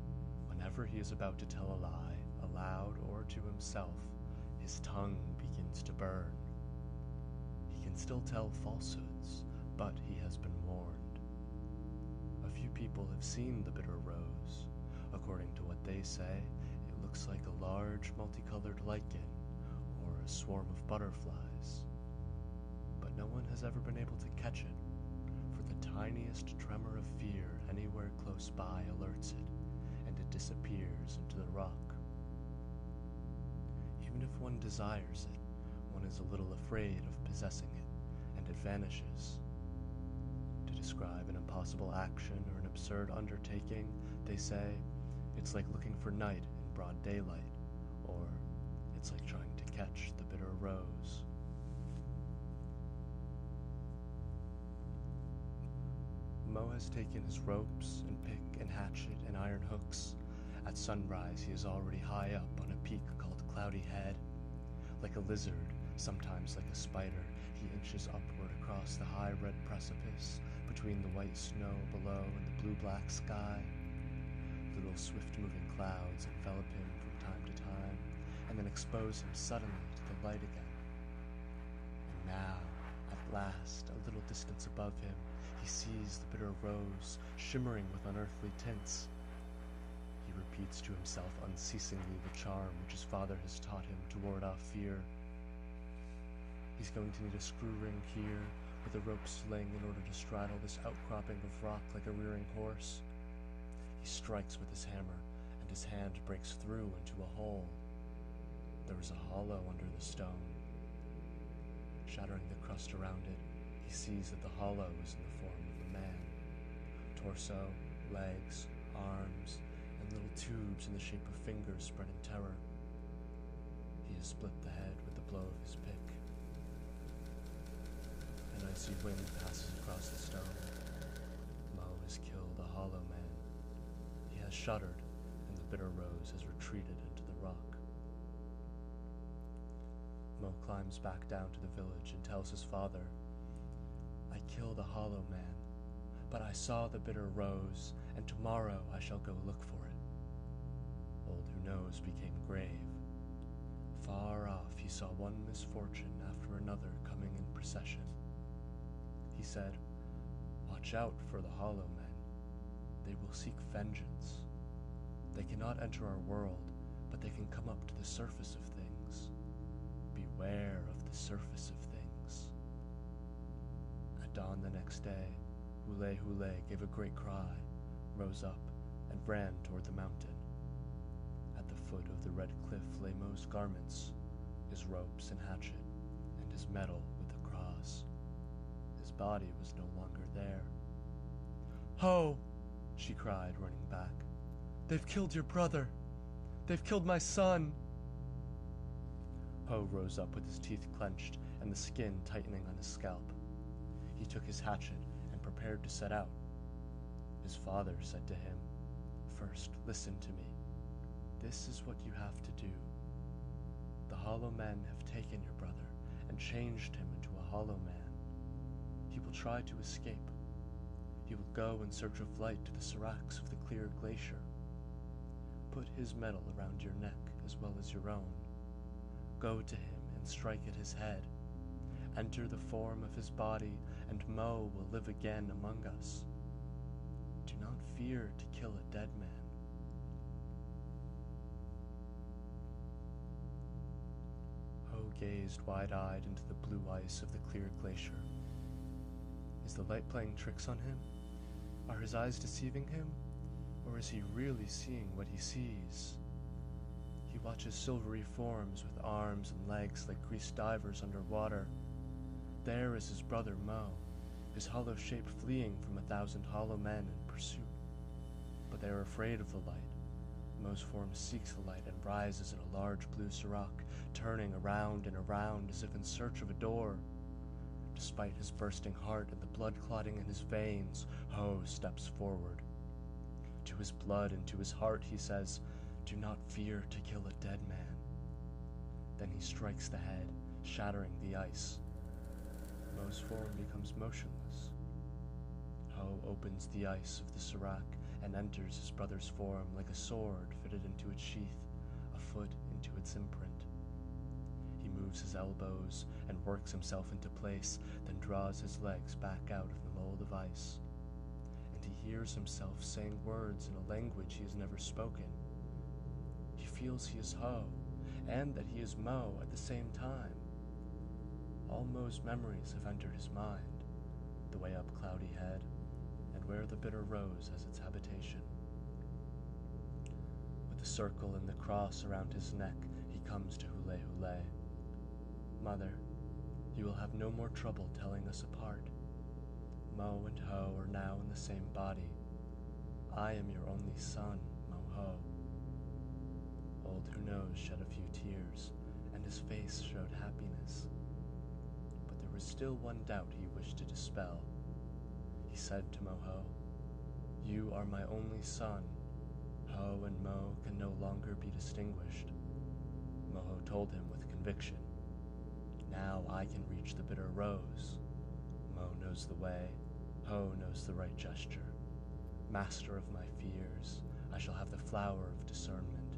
whenever he is about to tell a lie, aloud or to himself, his tongue begins to burn. He can still tell falsehoods, but he has been warned. A few people have seen the bitter rose. According to what they say, it looks like a large multicolored lichen or a swarm of butterflies. But no one has ever been able to catch it, for the tiniest tremor of fear anywhere close by alerts it, and it disappears into the rock. Even if one desires it, one one is a little afraid of possessing it, and it vanishes. To describe an impossible action or an absurd undertaking, they say, it's like looking for night in broad daylight, or it's like trying to catch the bitter rose. Mo has taken his ropes and pick and hatchet and iron hooks. At sunrise, he is already high up on a peak called Cloudy Head. Like a lizard, sometimes like a spider, he inches upward across the high red precipice between the white snow below and the blue-black sky. Little swift-moving clouds envelop him from time to time, and then expose him suddenly to the light again. And now, at last, a little distance above him, he sees the bitter rose shimmering with unearthly tints. He repeats to himself unceasingly the charm which his father has taught him to ward off fear. He's going to need a screw ring here, with a rope sling in order to straddle this outcropping of rock like a rearing horse. He strikes with his hammer, and his hand breaks through into a hole. There is a hollow under the stone. Shattering the crust around it, he sees that the hollow is in the form of a man. Torso, legs, arms, and little tubes in the shape of fingers spread in terror. He has split the head with the blow of his pick. An icy wind passes across the stone. Mo has killed a hollow man. He has shuddered, and the bitter rose has retreated into the rock. Mo climbs back down to the village and tells his father, "I killed a hollow man, but I saw the bitter rose, and tomorrow I shall go look for it." Old Who Knows became grave. Far off he saw one misfortune after another coming in procession. He said, "Watch out for the hollow men. They will seek vengeance. They cannot enter our world, but they can come up to the surface of things. Beware of the surface of things." At dawn the next day, Hule gave a great cry, rose up, and ran toward the mountain. At the foot of the red cliff lay Mo's garments, his ropes and hatchet, and his medal with the cross. His body was no longer there. "Ho!" she cried, running back. "They've killed your brother! They've killed my son!" Ho rose up with his teeth clenched and the skin tightening on his scalp. He took his hatchet and prepared to set out. His father said to him, "First, listen to me. This is what you have to do. The hollow men have taken your brother and changed him into a hollow man. He will try to escape. He will go in search of light to the seracs of the clear glacier. Put his medal around your neck as well as your own. Go to him and strike at his head. Enter the form of his body, and Mo will live again among us. Do not fear to kill a dead man." Ho gazed wide-eyed into the blue ice of the clear glacier. Is the light playing tricks on him? Are his eyes deceiving him? Or is he really seeing what he sees? He watches silvery forms with arms and legs like greased divers underwater. There is his brother Mo, his hollow shape fleeing from 1,000 hollow men in pursuit. But they are afraid of the light. Mo's form seeks the light and rises in a large blue serac, turning around and around as if in search of a door. Despite his bursting heart and the blood clotting in his veins, Ho steps forward. To his blood and to his heart he says, "Do not fear to kill a dead man." Then he strikes the head, shattering the ice. Mo's form becomes motionless. Ho opens the ice of the serac and enters his brother's form like a sword fitted into its sheath, a foot into its imprint. He moves his elbows and works himself into place, then draws his legs back out of the mold of ice. And he hears himself saying words in a language he has never spoken. He feels he is Ho, and that he is Mo at the same time. All Mo's memories have entered his mind, the way up Cloudy Head, and where the bitter rose has its habitation. With the circle and the cross around his neck, he comes to Hule. Mother, you will have no more trouble telling us apart. Mo and Ho are now in the same body. I am your only son, Mo-Ho. Old Who Knows shed a few tears, and his face showed happiness. But there was still one doubt he wished to dispel. He said to Mo-Ho, "You are my only son. Ho and Mo can no longer be distinguished." Mo-Ho told him with conviction, "Now I can reach the bitter rose. Mo knows the way, Ho knows the right gesture. Master of my fears, I shall have the flower of discernment."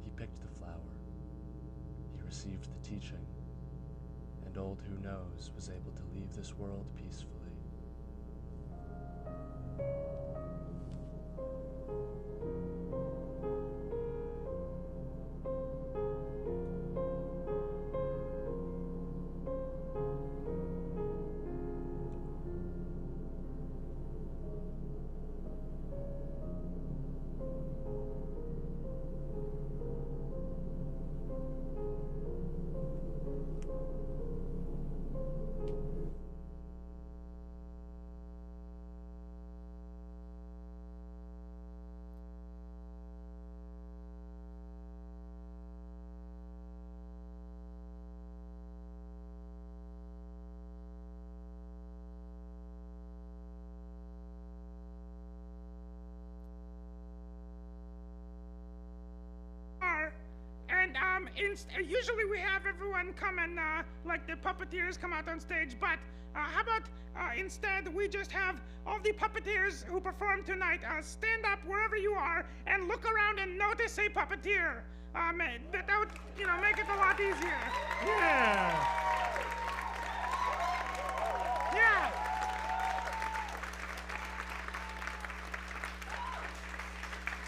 He picked the flower. He received the teaching. And Old Who Knows was able to leave this world peacefully. And usually we have everyone come and like the puppeteers come out on stage, but how about instead we just have all the puppeteers who perform tonight stand up wherever you are and look around and notice a puppeteer. That would, make it a lot easier. Yeah. Yeah.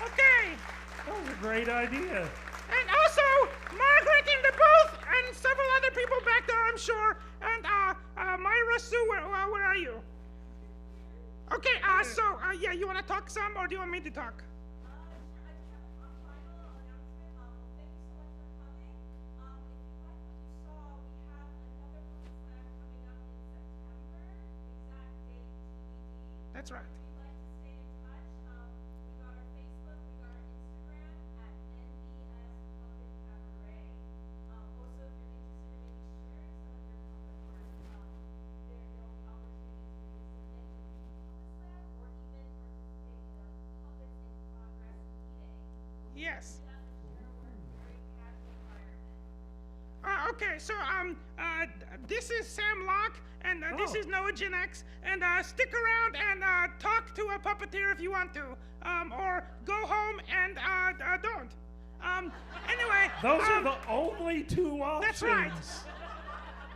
Okay. That was a great idea. And also, Margaret in the booth, and several other people back there, I'm sure. And Myra, Sue, where are you? Okay, yeah, you want to talk some, or do you want me to talk? That's right. Yes. Okay, so this is Sam Locke, and this is Noah Ginex, and stick around and talk to a puppeteer if you want to, or go home and don't. Anyway. Those are the only two options. That's right.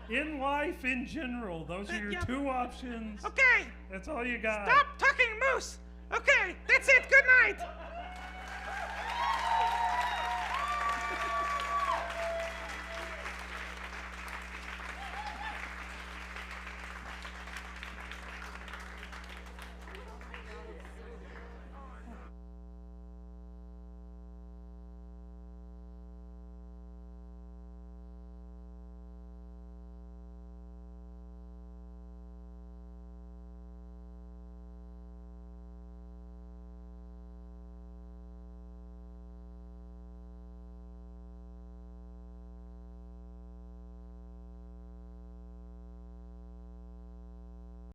In life, in general, those are your two options. Okay. That's all you got. Stop talking, Moose. Okay, that's it. Good night.